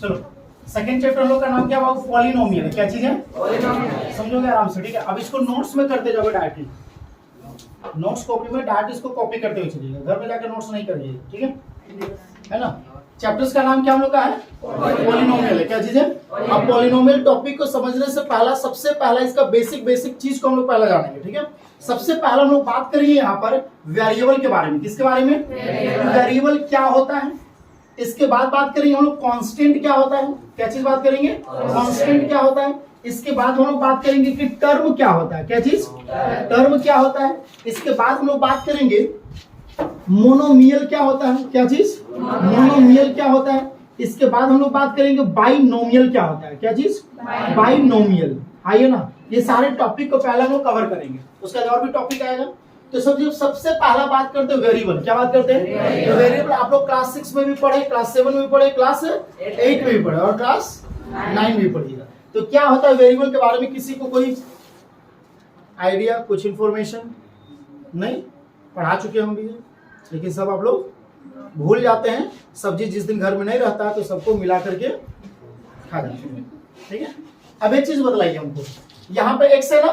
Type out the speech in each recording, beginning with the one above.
चलो second chapter हम लोग का नाम क्या हुआ? पॉलिनोमियल है। क्या चीज है? पॉलिनोमियल। समझोगे आराम से, ठीक है। अब इसको नोट्स में करते जाओगे डायरेक्टली, नोट्स कॉपी में डायरेक्ट इसको कॉपी करते हुए चलिएगा, घर में जाकर नोट्स नहीं करिए, ठीक है ना। चैप्टर्स का नाम क्या हम लोग का है? पॉलिनोमियल है। क्या चीज है? अब पॉलिनोमियल टॉपिक को समझने से पहला, सबसे पहला इसका बेसिक चीज को हम लोग पहला जानेंगे, ठीक है। सबसे पहला हम लोग बात करेंगे यहाँ पर वेरिएबल के बारे में। किसके बारे में? वेरिएबल क्या होता है। इसके बाद बात करेंगे हम लोग कांस्टेंट क्या होता है। क्या चीज बात करेंगे? कांस्टेंट क्या होता है। इसके बाद हम लोग बात करेंगे कि टर्म क्या होता है। क्या चीज? टर्म क्या होता है। इसके बाद हम लोग बात करेंगे मोनोमियल क्या होता है। क्या चीज? मोनोमियल क्या होता है। इसके बाद हम लोग बात करेंगे बाइनोमियल क्या होता है। क्या चीज? बाइनोमियल। आइए ना, ये सारे टॉपिक को पहले हम लोग कवर करेंगे, उसका और भी टॉपिक आएगा। तो सबसे पहला बात करते हैं वेरिएबल। क्या बात करते हैं? तो वेरिएबल आप लोग क्लास 6 में भी पढ़े, क्लास 7 में भी पढ़े, क्लास 8 में भी पढ़े और क्लास 9 में भी पढ़िएगा। तो क्या होता है वेरिएबल के बारे में किसी को कोई आइडिया, कुछ इंफॉर्मेशन? नहीं पढ़ा चुके हम भी, लेकिन सब आप लोग भूल जाते हैं। सब्जी जिस दिन घर में नहीं रहता तो सबको मिला करके खा जाते हैं, ठीक है। अब एक चीज बतलाइए हमको, यहाँ पे x है ना,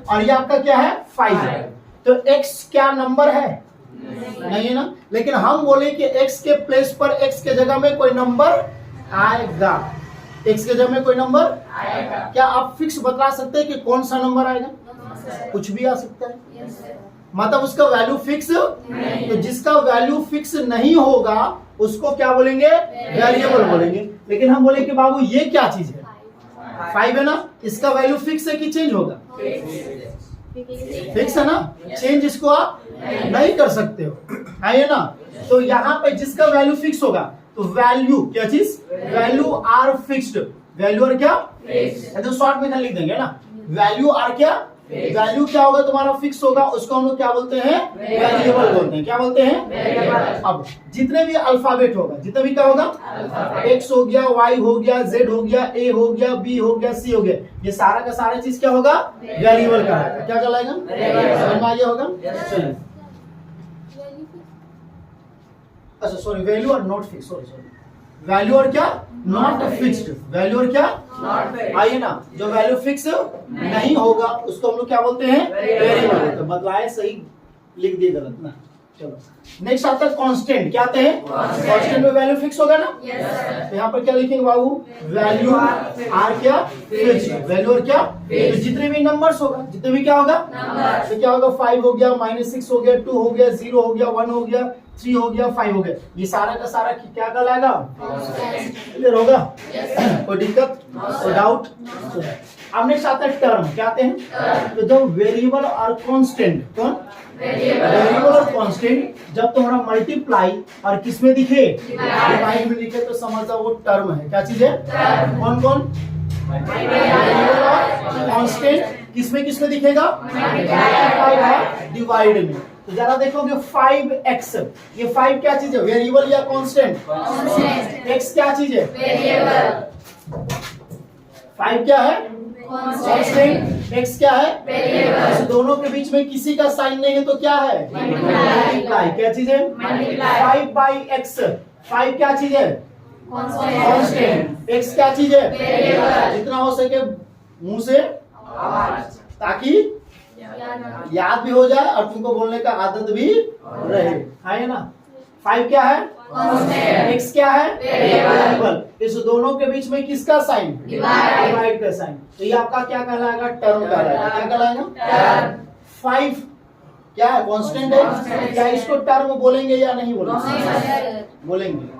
और ये आपका क्या है? 5 है। तो x क्या नंबर है? नहीं है ना। लेकिन हम बोले कि x के प्लेस पर, x के जगह में कोई नंबर आएगा। x के जगह में कोई नंबर आएगा। क्या आप फिक्स बता सकते हैं कि कौन सा नंबर आएगा? कुछ भी आ सकता है, मतलब उसका वैल्यू फिक्स नहीं। तो जिसका वैल्यू फिक्स नहीं होगा उसको क्या बोलेंगे? वेरिएबल बोलेंगे। लेकिन हम बोले कि बाबू ये क्या चीज है? 5 है ना, इसका वैल्यू फिक्स है कि चेंज होगा? फिक्स है ना, चेंज इसको आप नहीं कर सकते हो, है ना। तो यहाँ पे जिसका वैल्यू फिक्स होगा तो वैल्यू, क्या चीज? Value are fixed. वैल्यू और क्या? तो शॉर्ट में लिख देंगे ना, वैल्यू आर क्या? वैल्यू क्या होगा तुम्हारा? फिक्स होगा, उसको हम लोग क्या बोलते हैं? वेरिएबल बोलते हैं। क्या बोलते हैं? अब जितने भी अल्फाबेट होगा, जितने भी क्या होगा? x हो गया, y हो गया, z हो गया, a हो गया, b हो गया, c हो गया, ये सारा का सारा चीज क्या होगा? वेरिएबल का है। क्या कहलाएगा? समझ में आ गया होगा? चलिए, अच्छा सॉरी, वैल्यू और नॉट फिक्स, सॉरी, वैल्यू और क्या? Not fixed. वैल्यू और क्या? Not fixed. आइए ना, जो वैल्यू फिक्स नहीं होगा उसको हम लोग क्या बोलते हैं? वेरिएबल। तो बदलाए, सही लिख दिए, गलत ना। चलो नेक्स्ट आता है कांस्टेंट। क्या आते हैं? कांस्टेंट में वैल्यू फिक्स होगा ना। तो यहाँ पर क्या लिखेंगे बाबू? वैल्यू आर क्या? फिक्स्ड। वैल्यू और क्या? तो जितने भी नंबर्स होगा, जितने भी क्या होगा? तो क्या होगा? 5 हो गया, -6 हो गया, 2 हो गया, 0 हो गया, 1 हो गया, 3 हो गया, 5 हो गया, ये सारा का सारा क्या कहलाएगा? क्लियर होगा? कोई दिक्कत, कोई डाउट? अब नेक्स्ट आता है टर्म। क्या आते हैं? तो जब वेरिएबल और कांस्टेंट, कौन? वेरिएबल और कांस्टेंट जब तुम्हारा मल्टीप्लाई और किस में दिखे? डिवाइड में दिखे, तो समझ जाओ वो टर्म है। क्या चीज है? कौन कौन? वेरिएबल और कांस्टेंट किस में दिखेगा? मल्टीप्लाई और डिवाइड में। तो जरा देखोगे 5x, ये 5 क्या चीज है? वेरिएबल या कांस्टेंट? x क्या चीज है? वेरिएबल। 5 क्या है? कांस्टेंट। x क्या है? वेरिएबल। दोनों के बीच में किसी का साइन नहीं है तो क्या है? मल्टीप्लाई। क्या चीज है? मल्टीप्लाई। 5/x, 5 क्या चीज है? कांस्टेंट। x क्या चीज है? वेरिएबल। जितना हो सके मुंह से, ताकि याद भी हो जाए और तुमको बोलने का आदत भी रहे, है ना। 5 क्या है? x क्या है? वेरिएबल। इस दोनों के बीच में किसका साइन? डिवाइड का साइन। तो ये आपका क्या कहलाएगा? टर्म कहलाएगा। क्या कहलाएगा? 5 क्या है? कांस्टेंट है। क्या इसको टर्म बोलेंगे या नहीं बोलेंगे? बोलेंगे।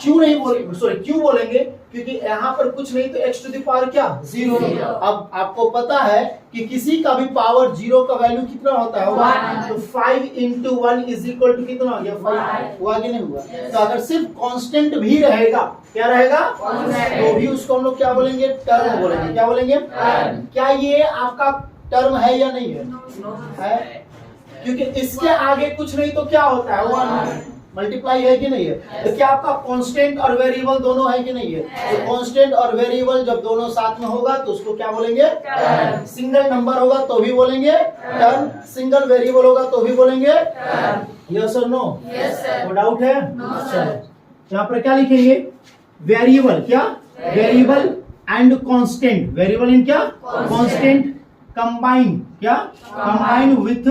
क्यों नहीं बोलेंगे? सॉरी, क्यों बोलेंगे? क्योंकि यहाँ पर कुछ नहीं तो x टू द पावर क्या? 0। अब आपको पता है कि किसी का भी पावर 0 का वैल्यू कितना होता है? 1। तो 5 × 1 = कितना हो गया? 5। हुआ कि नहीं हुआ? तो अगर सिर्फ कांस्टेंट भी रहेगा, क्या रहेगा? तो भी उसको हम लोग क्या बोलेंगे? टर्म बोलेंगे। क्या बोलेंगे? क्या ये आपका टर्म है या नहीं है? क्योंकि इसके आगे कुछ नहीं तो क्या होता है? 1। मल्टीप्लाई है कि नहीं है? तो क्या आपका कांस्टेंट और वेरिएबल दोनों है कि नहीं है? तो कांस्टेंट और वेरिएबल जब दोनों साथ में होगा तो उसको क्या बोलेंगे? टर्म। सिंगल नंबर होगा तो भी बोलेंगे टर्म, सिंगल वेरिएबल होगा तो भी बोलेंगे टर्म। यस और नो? Yes sir. कोई डाउट है? चलो यहाँ पर क्या लिखेंगे? वेरिएबल क्या, variable and constant, variable and क्या, कांस्टेंट कंबाइन क्या, कंबाइन विथ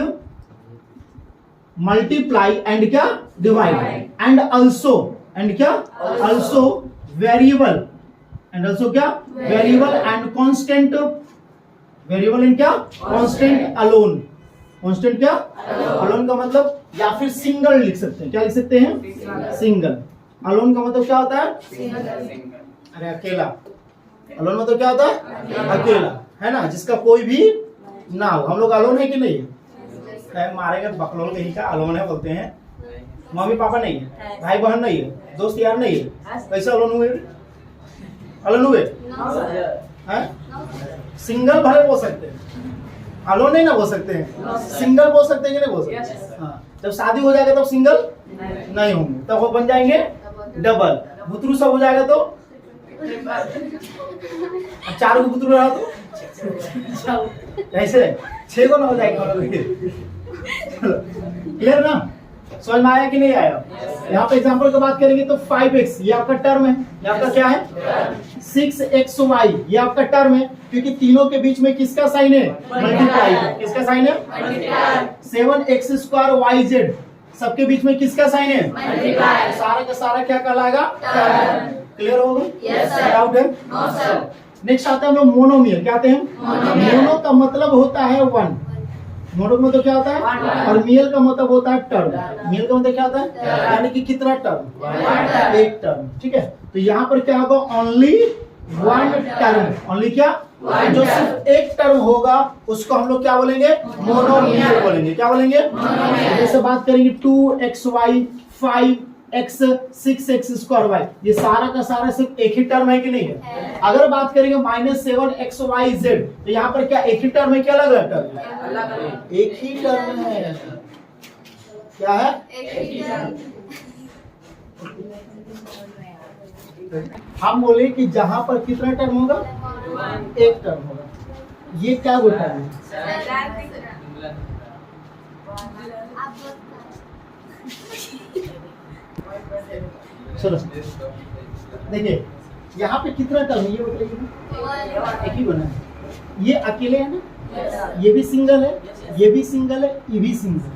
मल्टीप्लाई एंड क्या, डिवाइड एंड अल्सो, एंड क्या, अल्सो वेरिएबल एंड अल्सो क्या, variable and constant, variable and क्या, कांस्टेंट अलोन, कांस्टेंट क्या, अलोन का मतलब या फिर सिंगल लिख सकते हैं, क्या लिख सकते हैं, सिंगल। अलोन का मतलब क्या होता है, अरे अकेला, अलोन मतलब क्या होता है, अकेला, है ना, जिसका कोई भी ना हो। हम लोग अलोन है कि नहीं है, मारेंगे बकलोल कहीं का, अलोन है बोलते हैं। मम्मी पापा नहीं है, भाई बहन नहीं है, दोस्त यार नहीं है, कैसे अलोन हुए, अलोन हुए हैं? सिंगल भले बोल सकते हैं, अलोन नहीं ना बोल सकते हैं, सिंगल बोल सकते हैं कि नहीं बोल सकते। हाँ, जब शादी हो जाएगा तब सिंगल नहीं होंगे, तब वो बन जाएंगे डबल। बुतरू सब हो जाएगा तो चार को बुतरू रहा तो ऐसे 6 को ना हो जाएगा। क्लियर ना, समझ में आया कि नहीं आया? यहाँ पे एग्जांपल की बात करेंगे तो 5x ये आपका टर्म है, ये आपका क्या है, 6xy ये आपका टर्म है, क्योंकि तीनों के बीच में किसका साइन है, मल्टीप्लाई, किसका साइन है, 7x² yz सबके बीच में किसका साइन है, मल्टीप्लाई, सारा का सारा क्या कहलाएगा, टर्म। क्लियर होगा? डाउट है? नेक्स्ट आता है हम लोग मोनोमियल, क्या आते हैं, मोनो का मतलब होता है 1, मोनो का मतलब क्या होता है, और मियल का मतलब होता है टर्म। मियल का मतलब क्या होता है, यानी कि कितना टर्म, एक टर्म, ठीक है। तो यहाँ पर क्या होगा, ओनली 1 टर्म, ओनली क्या, जो सिर्फ एक टर्म होगा उसको हम लोग क्या बोलेंगे, मोनोमियल बोलेंगे, क्या बोलेंगे, जैसे बात करेंगे 2xy 5x 6x² ये सारा का सारा सिर्फ एक ही टर्म है कि नहीं है। अगर बात करेंगे -7xyz तो यहाँ पर क्या एक ही टर्म है, क्या अलग अलग टर्म है, एक ही टर्म है, क्या है, एक ही टर्म। हम बोले कि जहां पर कितना टर्म होगा, एक टर्म होगा, ये क्या वो टर्म है, चलो देखिए यहाँ पे कितना टर्म है ये बताइए, एक ही बना है, ये अकेले है ना, ये भी सिंगल है, ये भी सिंगल है, ये भी सिंगल है।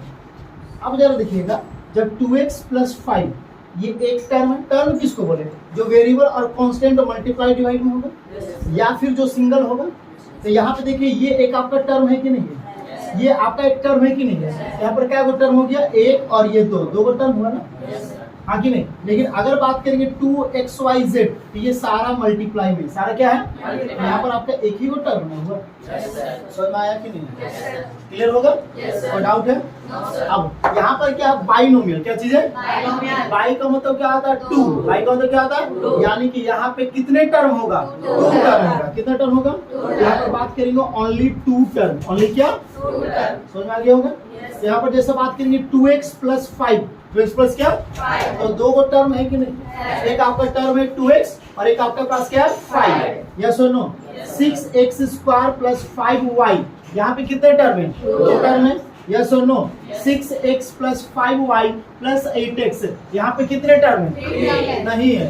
अब जरा देखिएगा, जब 2x + 5 ये एक टर्म है, टर्म किसको बोले, जो वेरिएबल और कांस्टेंट मल्टीप्लाई डिवाइड में होगा, या फिर जो सिंगल होगा। तो यहाँ पे देखिए ये एक आपका टर्म है कि नहीं है, ये आपका एक टर्म है कि नहीं है, यहाँ पर क्या टर्म हो गया, एक और ये दो को टर्म हुआ ना, हाँ कि नहीं। लेकिन अगर बात करेंगे 2xyz तो ये सारा मल्टीप्लाई में, सारा क्या है, यहाँ पर आपका एक ही टर्म हुआ, समझ में आया कि नहीं, क्लियर होगा, और डाउट है। अब यहाँ पर क्या बाइनोमियल, क्या चीज है, बाई का मतलब क्या आता है, 2, बाई का मतलब क्या आता है, यानी कि यहाँ पे कितने टर्म होगा, 2 टर्म होगा, कितना टर्म होगा, यहाँ पर बात करेंगे ओनली 2 टर्म, ओनली क्या, समझ में आ गया होगा। यहाँ पर जैसे बात करेंगे 2x + 5, 2x प्लस क्या, तो दो को टर्म है कि नहीं, एक आपका टर्म है 2x और एक आपके पास क्या है 5, यस और नो। 6x² + 5y यहाँ पे कितने टर्म है, दो टर्म है, यस और नो। 6x + 5y + 8x यहाँ पे कितने टर्म है, नहीं है।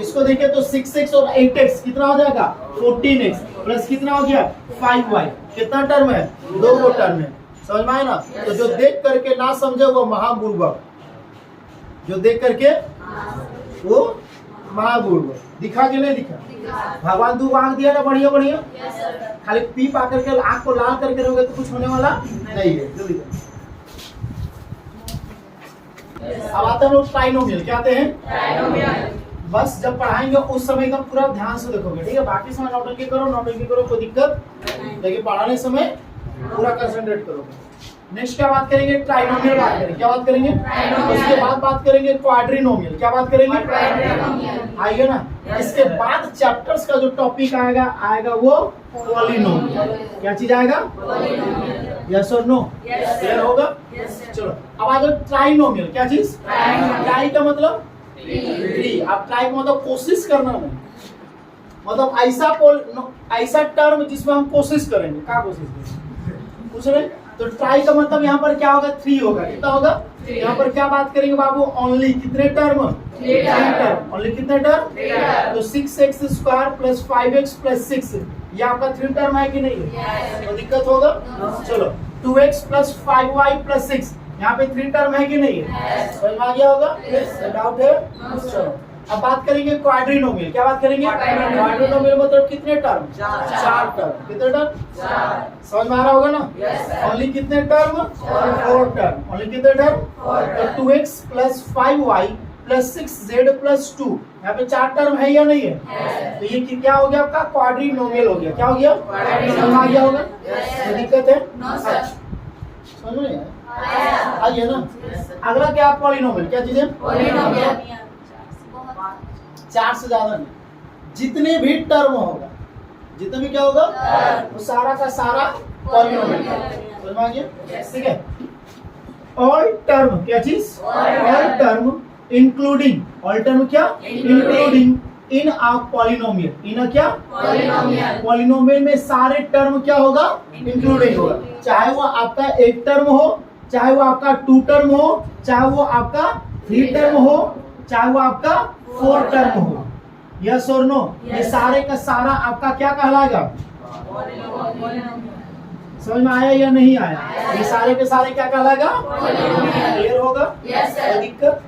इसको देखिए तो 6x और 8x कितना हो जाएगा, 14x प्लस कितना हो गया 5y, कितना टर्म है, दो को टर्म है, समझ में आया ना। तो जो देख करके ना समझे वो महामूर्ख, जो देख करके वो महामूर्ख, दिखा कि नहीं दिखा, भगवान दो आंख दिया ना बढ़िया बढ़िया, खाली पी पा करके आंख को लाल करके रहोगे तो कुछ होने वाला नहीं है। जल्दी अब आते हैं लोग ट्राइनोमियल, क्या आते हैं, बस जब पढ़ाएंगे उस समय एकदम पूरा ध्यान से देखोगे, ठीक है। बाकी समय नौटंकी करो कोई दिक्कत, लेकिन पढ़ाने समय पूरा कंसंट्रेट करोगे। नेक्स्ट क्या बात करेंगे, ट्राइनोमियल बात करेंगे, क्या बात करेंगे, उसके बाद बात करेंगे क्वाड्रिनोमियल, क्या बात करेंगे, आइए ना। इसके बाद चैप्टर्स का जो टॉपिक आएगा वो पॉलिनोमियल, क्या चीज आएगा, यस और नो, क्लियर होगा। चलो अब आ जाओ ट्राइनोमियल, क्या चीज, ट्राई का मतलब 3, अब ट्राई का मतलब कोशिश करना नहीं, मतलब ऐसा टर्म जिसमें हम कोशिश करेंगे, क्या कोशिश करेंगे, कुछ नहीं, तो ट्राई का मतलब यहाँ पर क्या होगा, 3 होगा। कितना होगा? यहाँ पर क्या बात करेंगे बाबू, ओनली कितने टर्म, 3 टर्म, ओनली कितने टर्म, तो 6x square plus 5x plus 6, ये आपका 3 टर्म है कि नहीं है? तो दिक्कत होगा? चलो 2x प्लस 5y प्लस 6, यहाँ पे 3 टर्म है कि नहीं है? समझ में आ गया होगा? डाउट है? चलो अब बात करेंगे क्वाड्रिनोमियल। क्या बात करेंगे? क्वाड्रिनोमियल मतलब कितने टर्म, 4 टर्म। कितने टर्म? 4। समझ में आ रहा होगा ना? ओनली कितने टर्म, 4 टर्म। ओनली कितने टर्म? तो 2x plus 5y plus 6z plus 2, यहाँ पे 4 टर्म है या नहीं है? तो ये क्या हो गया आपका, क्वाड्रिनोमियल हो गया। क्या हो गया? समझ में आ गया होगा? कोई दिक्कत है? समझ में आइए ना। अगला क्या, पॉलिनोमियल। क्या चीज है? पॉलिनोमियल। 4 से ज्यादा नहीं, जितने भी टर्म होगा, जितने भी क्या होगा, वो सारा का सारा पॉलिनोमियल। समझ में आ गया? ठीक है। ऑल टर्म, क्या चीज? All term including, all term क्या, इंक्लूडिंग इन अ पॉलिनोमियल। इन क्या, पॉलिनोमियल में सारे टर्म क्या होगा, इंक्लूडिंग होगा। चाहे वो आपका 1 टर्म हो, चाहे वो आपका 2 टर्म हो, चाहे वो आपका 3 टर्म हो, चाहे वो आपका 4 टर्म हो। यस और नो? ये सारे का सारा आपका क्या कहलाएगा? समझ में आया या नहीं आया? ये सारे के सारे क्या कहलाएगा? क्लियर होगा? कोई दिक्कत?